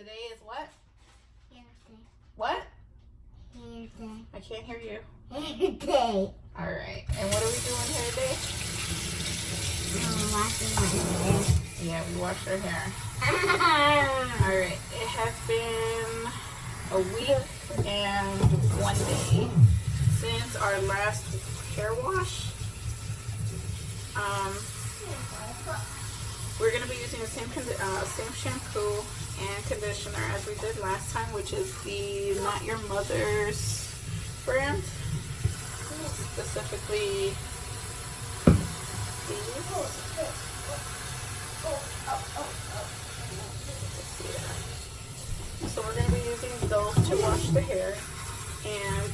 Today is what? Hair day. What? Hair day. I can't hear you. Hair day. Alright, and what are we doing hair day? Washing my hair. Yeah, we wash our hair. Alright, it has been a week and 1 day since our last hair wash. We're going to be using the same shampoo and conditioner as we did last time, which is the Not Your Mother's brand. Specifically these. So we're going to be using those to wash the hair. And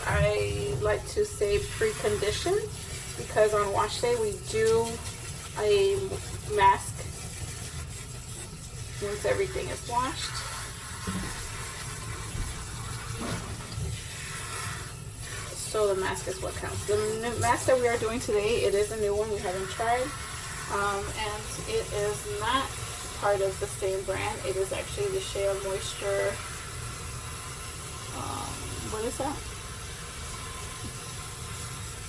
I like to say pre-condition because on wash day we do a mask once everything is washed. So the mask is what counts. The new mask that we are doing today, it is a new one we haven't tried, and it is not part of the same brand. It is actually the Shea Moisture. What is that?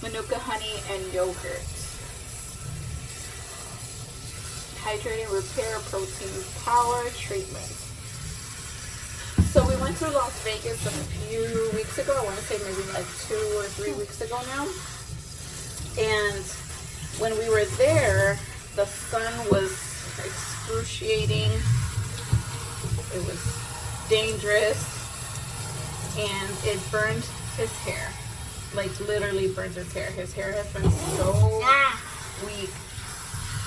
Manuka honey and yogurt. Hydrating repair protein power treatment. So we went to Las Vegas a few weeks ago. I want to say maybe like 2 or 3 weeks ago now. And when we were there, the sun was excruciating. It was dangerous. And it burned his hair. Like literally burned his hair. His hair has been so weak,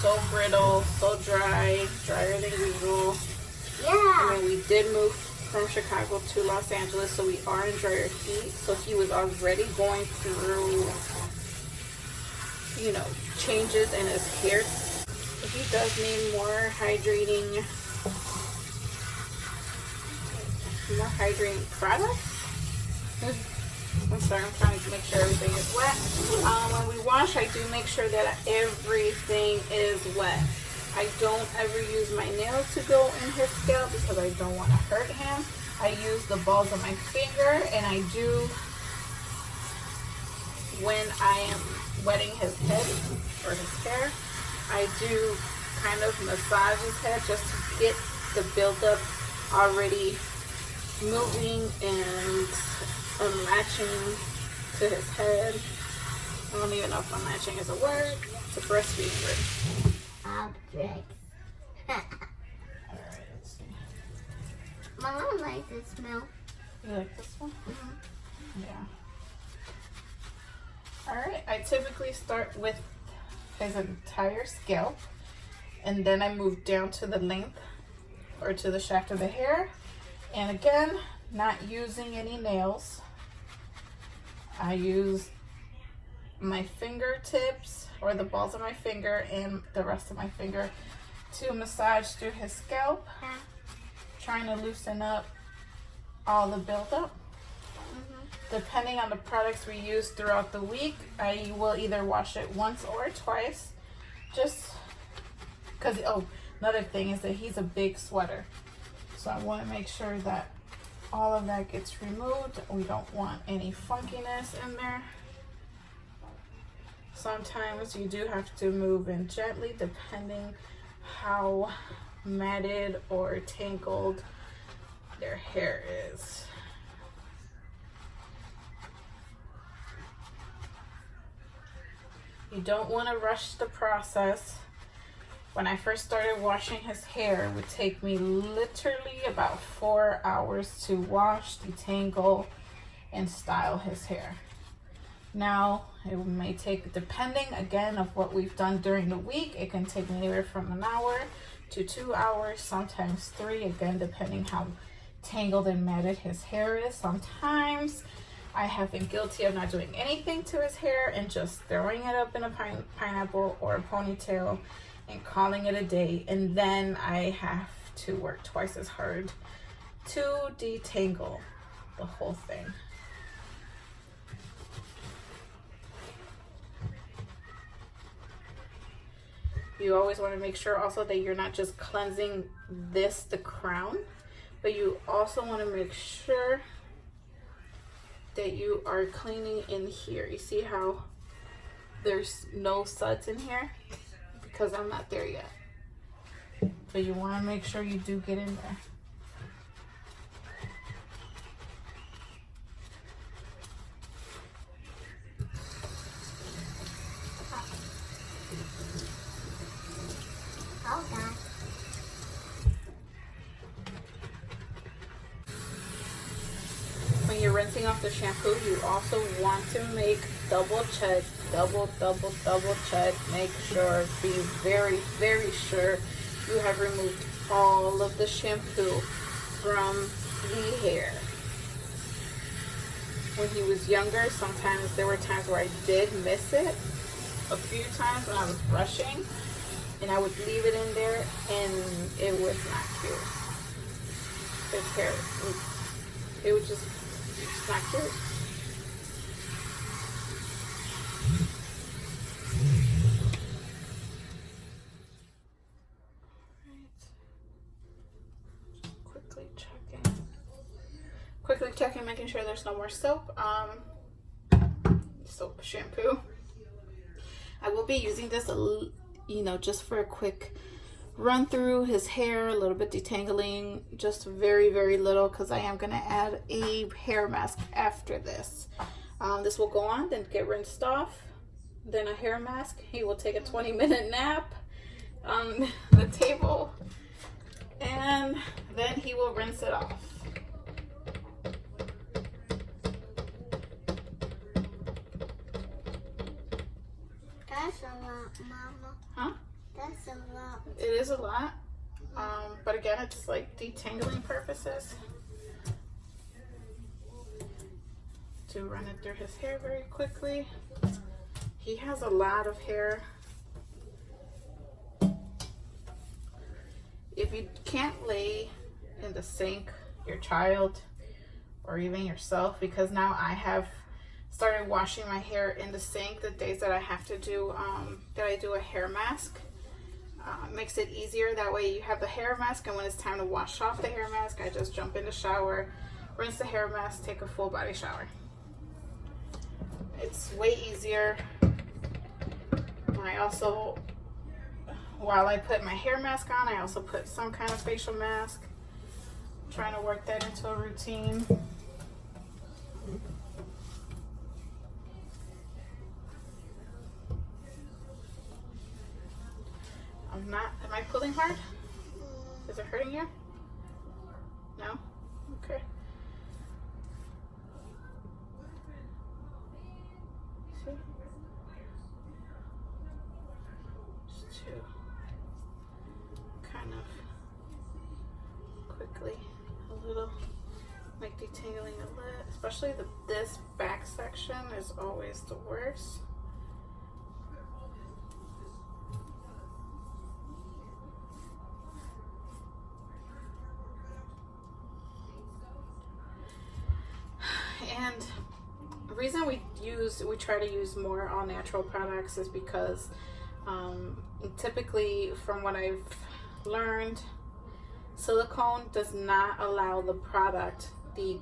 so brittle, so dry, drier than usual. Yeah. And then we did move from Chicago to Los Angeles, so we are in drier heat. So he was already going through, you know, changes in his hair. So he does need more hydrating products. I'm sorry, I'm trying to make sure everything is wet. When we wash, I do make sure that everything is wet. I don't ever use my nails to go in his scalp because I don't want to hurt him. I use the balls of my finger, and I do, when I am wetting his head or his hair, I do kind of massage his head just to get the buildup already moving and unlatching to his head. I don't even know if unlatching is a word. It's a breastfeeding word. Objects. Alright, let's see. Mom likes the smell. You like this one? Yeah. Alright, I typically start with his entire scalp, and then I move down to the length or to the shaft of the hair. And again, not using any nails. I use my fingertips or the balls of my finger and the rest of my finger to massage through his scalp, trying to loosen up all the buildup. Depending on the products we use throughout the week, I will either wash it once or twice, just because, oh, another thing is that he's a big sweater. So I want to make sure that all of that gets removed. We don't want any funkiness in there. Sometimes you do have to move in gently depending how matted or tangled their hair is. You don't want to rush the process. When I first started washing his hair, it would take me literally about 4 hours to wash, detangle, and style his hair. Now, it may take, depending again of what we've done during the week, it can take me anywhere from an hour to 2 hours, sometimes 3, again, depending how tangled and matted his hair is. Sometimes I have been guilty of not doing anything to his hair and just throwing it up in a pineapple or a ponytail and calling it a day, and then I have to work twice as hard to detangle the whole thing. You always want to make sure also that you're not just cleansing the crown, But you also want to make sure that you are cleaning in here. You see how there's no suds in here? Because I'm not there yet. But you want to make sure you do get in there. When you're rinsing off the shampoo, you also want to make double check, double check. Make sure, be very, very sure you have removed all of the shampoo from the hair. When he was younger, sometimes there were times where I did miss it. A few times when I was brushing, and I would leave it in there, and it was not cute. His hair, it was just not cute. Quickly checking, making sure there's no more soap. Soap shampoo. I will be using this, you know, just for a quick run through his hair, a little bit detangling, just very, very little, because I am going to add a hair mask after this. This will go on, then get rinsed off, then a hair mask. He will take a 20-minute nap on the table, and then he will rinse it off. That's a lot, Mama. Huh? That's a lot. It is a lot, but again, it's like detangling purposes. To run it through his hair very quickly. He has a lot of hair. If you can't lay in the sink your child or even yourself, because now I have started washing my hair in the sink the days that I have to do a hair mask. Makes it easier. That way you have the hair mask, and when it's time to wash off the hair mask, I just jump in the shower, rinse the hair mask, take a full body shower. It's way easier. I also, while I put my hair mask on, I also put some kind of facial mask. I'm trying to work that into a routine. Am I pulling hard? Is it hurting you? No? Okay. See? Just to kind of quickly, a little, like detangling a little, especially this back section is always the worst. And the reason we try to use more all natural products is because typically, from what I've learned, silicone does not allow the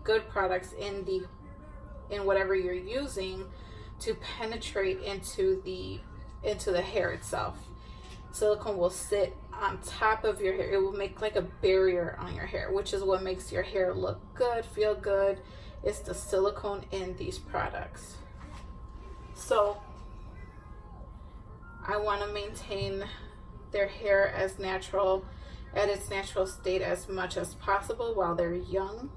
good products in whatever you're using to penetrate into the hair itself. Silicone will sit on top of your hair. It will make like a barrier on your hair, which is what makes your hair look good, feel good. It's the silicone in these products. So I want to maintain their hair as natural, at its natural state as much as possible while they're young.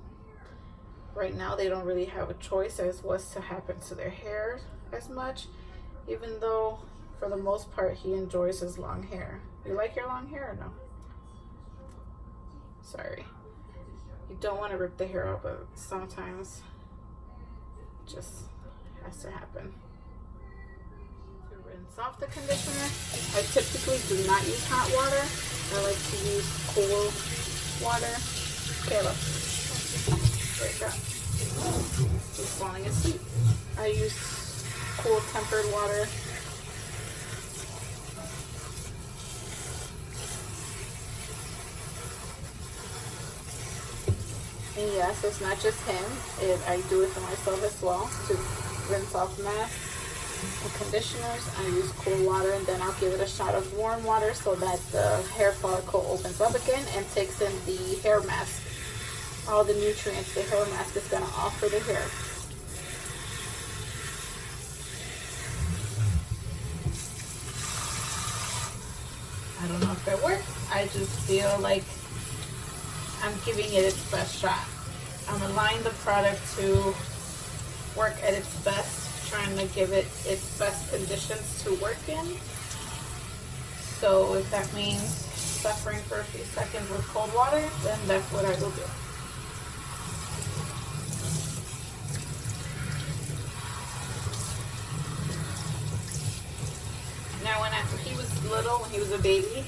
Right now they don't really have a choice as what's to happen to their hair as much, even though for the most part he enjoys his long hair. You like your long hair or no? Sorry. You don't want to rip the hair out, but sometimes it just has to happen. To rinse off the conditioner, I typically do not use hot water. I like to use cool water. Okay, look. Wake up. He's falling asleep. I use cool tempered water. And yes, it's not just him. I do it for myself as well to rinse off masks and conditioners. I use cool water and then I'll give it a shot of warm water so that the hair follicle opens up again and takes in the hair mask. All the nutrients the hair mask is going to offer the hair. I don't know if it works. I just feel like I'm giving it its best shot. I'm allowing the product to work at its best, trying to give it its best conditions to work in. So if that means suffering for a few seconds with cold water, then that's what I will do. Now when he was little, when he was a baby,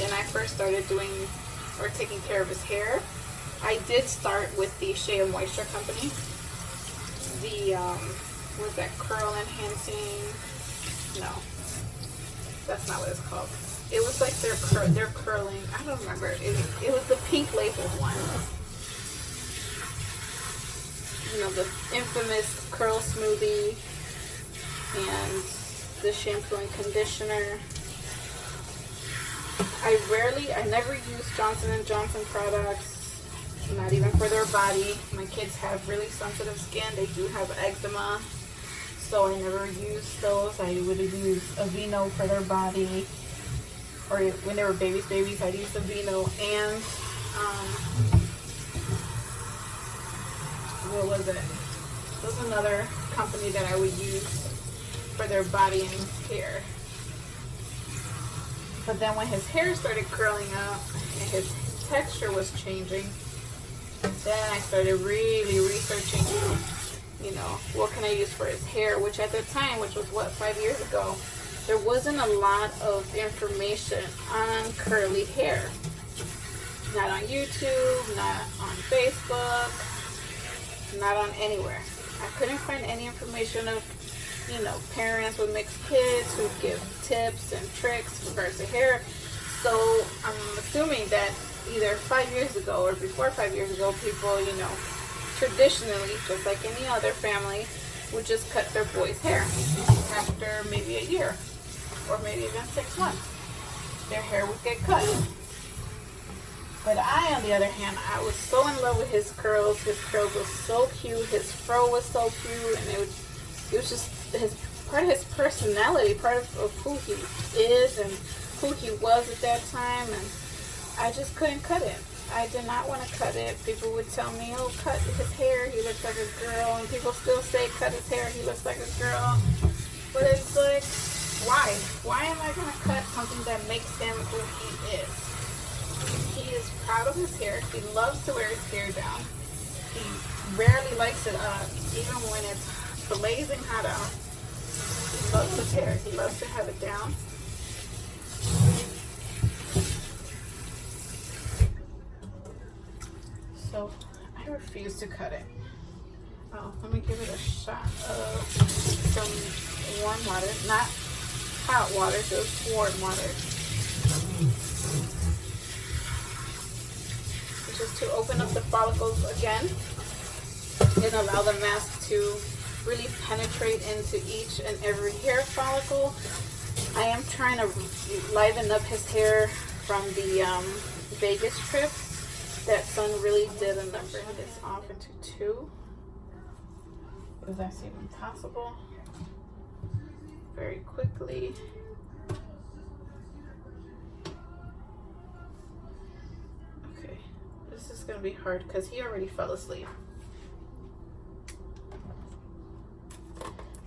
and I first started doing or taking care of his hair, I did start with the Shea Moisture Company. The, what was that, curl enhancing? No, that's not what it's called. It was like their curling, I don't remember. It was the pink label one. You know, the infamous curl smoothie and the shampoo and conditioner. I never use Johnson & Johnson products, not even for their body. My kids have really sensitive skin. They do have eczema, so I never use those. I would use Aveeno for their body, or when they were babies, I'd use Aveeno and, what was it? There was another company that I would use for their body and hair. But then when his hair started curling up and his texture was changing, then I started really researching, you know, what can I use for his hair, which at the time, which was what, 5 years ago, there wasn't a lot of information on curly hair. Not on YouTube, not on Facebook, not on anywhere. I couldn't find any information of, you know, parents with mixed kids who give tips and tricks with regards to hair. So I'm assuming that either 5 years ago or before 5 years ago, people, you know, traditionally, just like any other family, would just cut their boys' hair after maybe a year or maybe even 6 months. Their hair would get cut. But I, on the other hand, I was so in love with his curls. His curls were so cute. His fro was so cute, and it was just part of his personality, part of who he is and who he was at that time, and I just couldn't cut it. I did not want to cut it. People would tell me, oh, cut his hair, he looks like a girl, and people still say, cut his hair, he looks like a girl. But it's like, why? Why am I going to cut something that makes him who he is? He is proud of his hair. He loves to wear his hair down. He rarely likes it up, even when it's blazing hot out. He loves his hair. He loves to have it down. So I refuse to cut it. Oh, let me give it a shot of some warm water, not hot water, just warm water. Just to open up the follicles again and allow the mask to really penetrate into each and every hair follicle. I am trying to liven up his hair from the Vegas trip. That sun really did a number. This off into 2. If that's even possible. Very quickly. Okay, this is gonna be hard because he already fell asleep.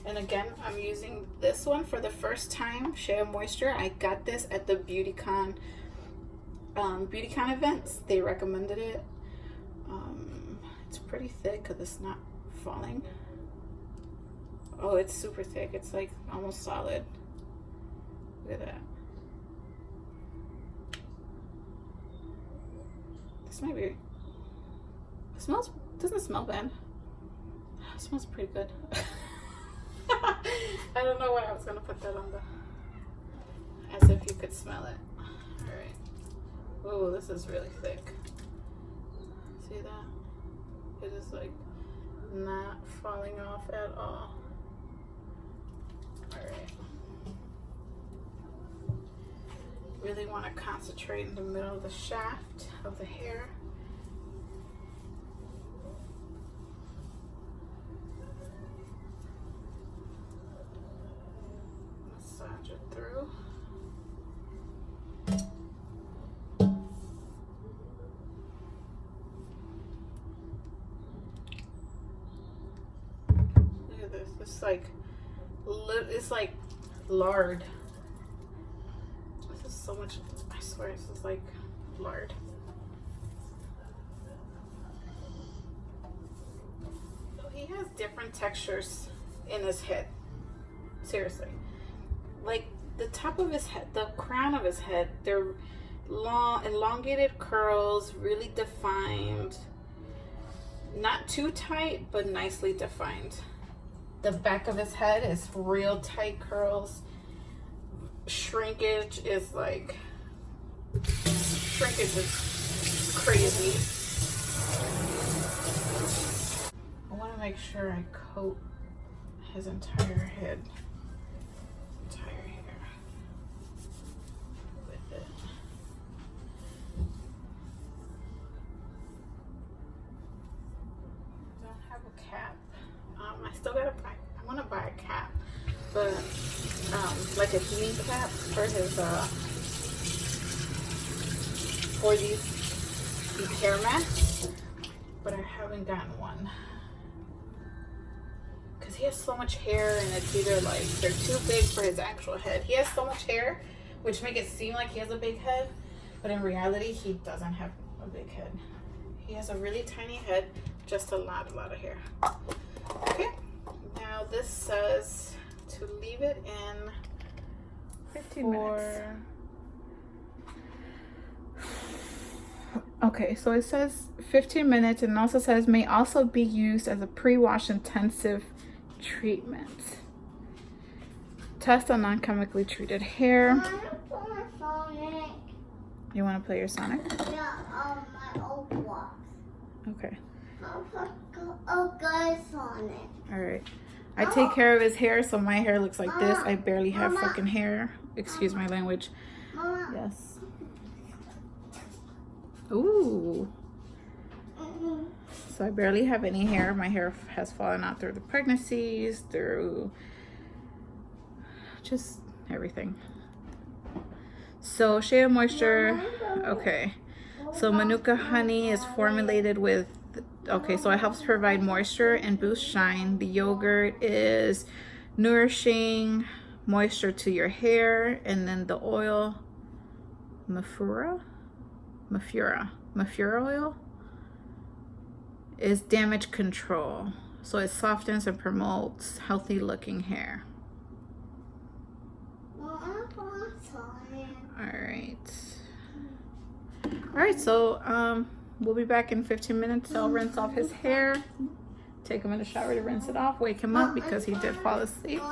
And again, I'm using this one for the first time, Shea Moisture. I got this at the BeautyCon events. They recommended it. It's pretty thick because it's not falling. Oh, it's super thick. It's like almost solid. Look at that. This might be, it smells, doesn't smell bad. It smells pretty good. I don't know why I was gonna put that on the, as if you could smell it. Alright. Oh, this is really thick. See that? It is like not falling off at all. All right. Really want to concentrate in the middle of the shaft of the hair. Massage it through. Look at this. It's like lard. This is so much. I swear this is like lard. So he has different textures in his head. Seriously. Like the top of his head, the crown of his head, they're long, elongated curls, really defined. Not too tight, but nicely defined. The back of his head is real tight curls. Shrinkage is crazy. I want to make sure I coat his entire head, entire hair with it. Don't have a cap. I still gotta buy. I want to buy a cap, but like a heating cap for his for these hair masks, but I haven't gotten one because he has so much hair, and it's either like they're too big for his actual head. He has so much hair, which make it seem like he has a big head, but in reality, he doesn't have a big head. He has a really tiny head, just a lot of hair. Okay, now this says to leave it in 15 minutes. Okay, so it says 15 minutes, and it also says may also be used as a pre-wash intensive treatment. Test on non-chemically treated hair. You want to play your Sonic? Yeah, my old box. Okay. I'll put a good Sonic. All right. I take care of his hair, so my hair looks like this. I barely have fucking hair. Excuse my language. Mama. Yes. Ooh. So I barely have any hair. My hair has fallen out through the pregnancies, through just everything. So Shea moisture. Okay. So Manuka honey is formulated with, okay, so it helps provide moisture and boost shine. The yogurt is nourishing moisture to your hair, and then the oil, mafura oil, is damage control. So it softens and promotes healthy looking hair. All right, so we'll be back in 15 minutes. I'll rinse off his hair, take him in the shower to rinse it off, wake him up because he did fall asleep.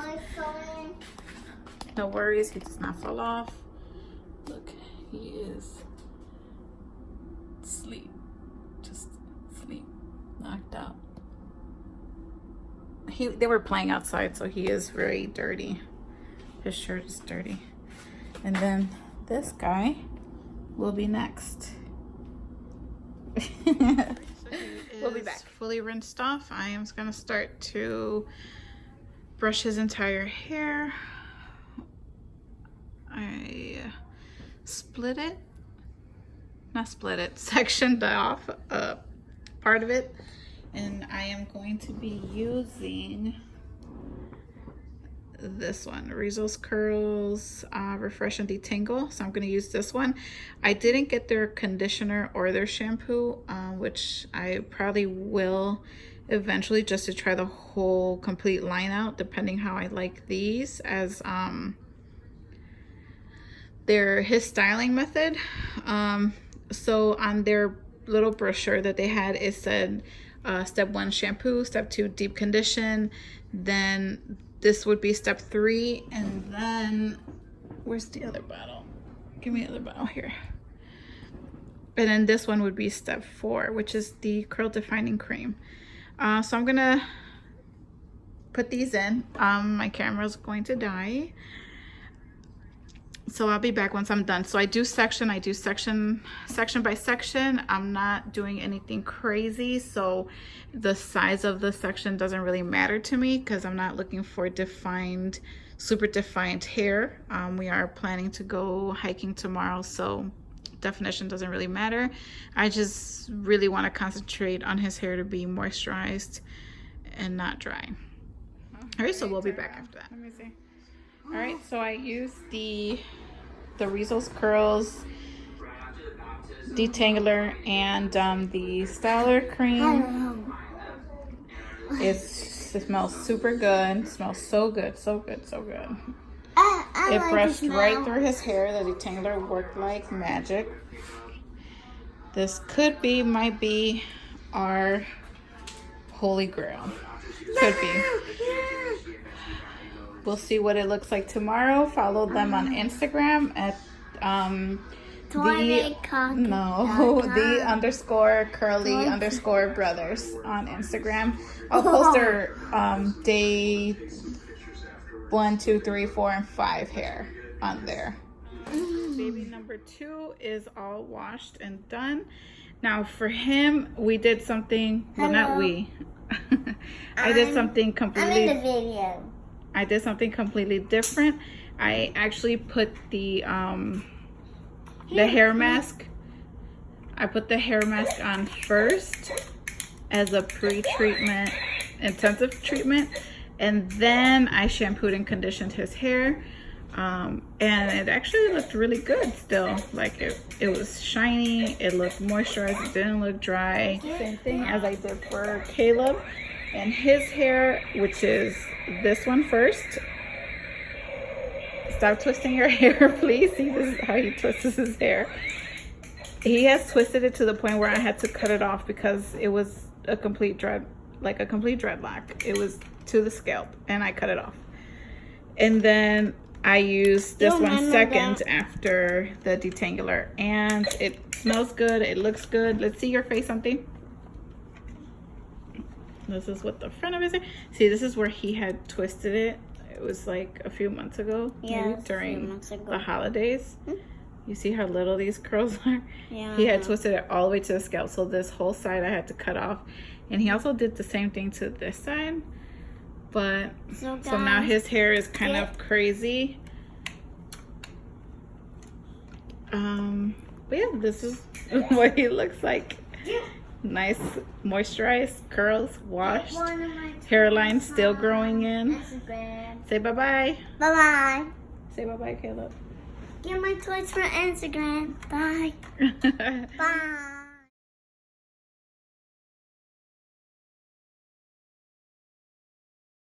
No worries, he does not fall off. Look, he is asleep, just asleep, knocked out. They were playing outside, so he is very dirty. His shirt is dirty. And then this guy will be next. We'll be back. Fully rinsed off. I am going to start to brush his entire hair. I sectioned off part of it, and I am going to be using this one, Rizo's Curls Refresh and Detangle. So I'm going to use this one. I didn't get their conditioner or their shampoo, which I probably will eventually, just to try the whole complete line out, depending how I like these as his styling method. So on their little brochure that they had, it said step 1 shampoo, step 2 deep condition, then this would be step 3, and then where's the other bottle? Give me the other bottle here. And then this one would be step 4, which is the curl defining cream. So I'm gonna put these in. My camera's going to die. So I'll be back once I'm done. So I do section by section. I'm not doing anything crazy. So the size of the section doesn't really matter to me because I'm not looking for defined, super defined hair. We are planning to go hiking tomorrow, so definition doesn't really matter. I just really want to concentrate on his hair to be moisturized and not dry. All right, so we'll be back after that. Let me see. All right, so I used the Rizo's Curls detangler and the styler cream. It smells super good. It smells so good, so good, so good. It brushed right through his hair. The detangler worked like magic. This might be our holy grail. Could be. We'll see what it looks like tomorrow. Follow them on Instagram at the _curly_ brothers on Instagram. I'll post their day 1, 2, 3, 4, and 5 hair on there. Baby number 2 is all washed and done. Now for him, we did something. Well, not we. I did something completely. I'm in the video. I did something completely different. I actually put the hair mask. I put the hair mask on first as a pre-treatment, intensive treatment, and then I shampooed and conditioned his hair. And it actually looked really good still. Like it was shiny, it looked moisturized, it didn't look dry. Same thing as I did for Caleb and his hair, which is this one first. Stop twisting your hair, please. See, this is how he twists his hair. He has twisted it to the point where I had to cut it off because it was a complete dreadlock. It was to the scalp, and I cut it off. And then I used this one second after the detangler, and it smells good. It looks good. Let's see your face, something. This is what the front of his hair. See, this is where he had twisted it. It was like a few months ago, maybe during the holidays. You see how little these curls are? Yeah. He had twisted it all the way to the scalp, so this whole side I had to cut off. And he also did the same thing to this side. But so now his hair is kind of crazy. But yeah, this is what he looks like. Nice, moisturized, curls, washed, hairline still growing in. Say bye-bye. Bye-bye. Say bye-bye, Caleb. Get my toys for Instagram. Bye. Bye.